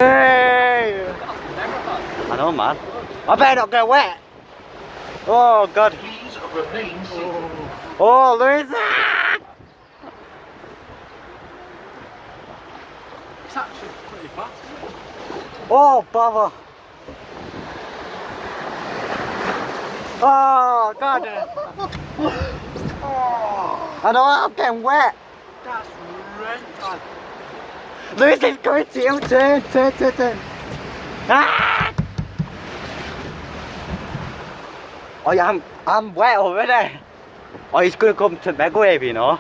Hey! I know, man. I better not get wet. Oh, God. Oh, Louisa! It's actually pretty fast, isn't it? Oh, bother. Oh, God. Oh, I know I'm getting wet. That's right, man. Louis is going to you. Turn. Ah! Oh, yeah, I'm wet already. Oh, he's going to come to Mega Wave, you know.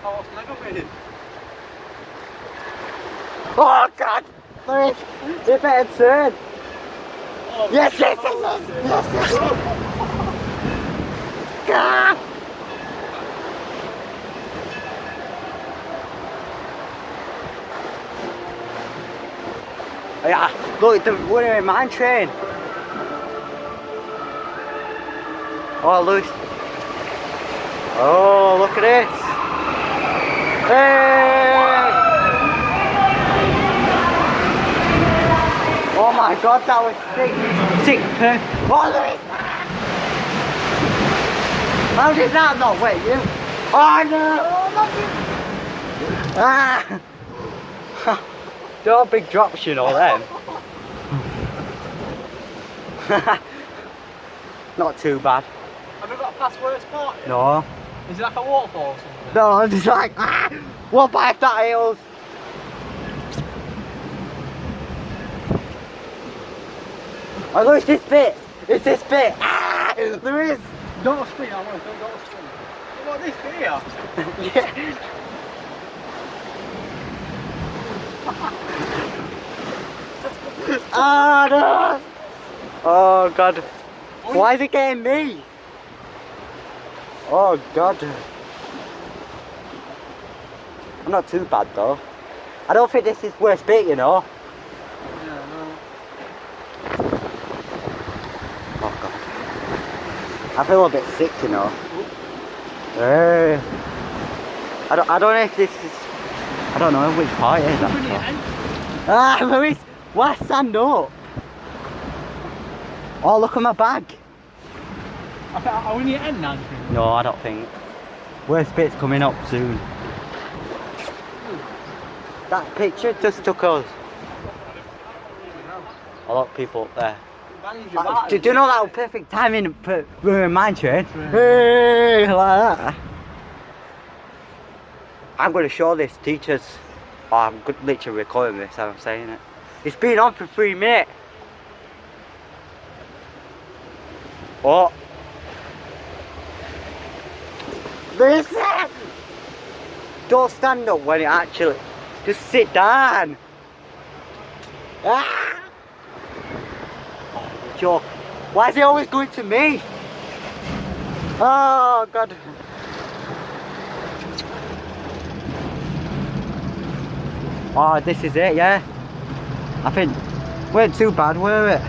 Oh, what's Mega Wave? Oh, God. Louis, you better turn. Oh, Yes. God. Yeah, look, we're in mine train. Oh, Louis. Oh, look at this. Hey! Oh my God, that was sick. Oh, Louis. How did that not wet you? Oh, no. Ah. They're all big drops, you know, them. Not too bad. Have you got a past worst part? No. Is it like a waterfall or something? No, I'm just like, what about that hills? Oh, look, it's this bit. Ah, there is. Don't spin, I want don't spin. What this bit here? Yeah. Oh, no. Oh, God. Why is it getting me? Oh, God. I'm not too bad, though. I don't think this is worst bit, you know. Yeah, no. Oh, God. I feel a bit sick, you know. Hey. I don't know if this is... I don't know which part it is, actually. Ah, Louis, why stand up? Oh, look at my bag. Are we near the end now? No, I don't think. Worst bit's coming up soon. That picture just took us. A lot of people up there. Did you know that was perfect timing for mine train? Hey, like that. I'm going to show this teachers. Oh, I'm literally recording this as I'm saying it. It's been on for 3 minutes. Oh. Listen! Don't stand up when it actually... Just sit down. Ah! Oh, joke. Why is he always going to me? Oh, God. Oh, this is it, yeah. I think weren't too bad, were it?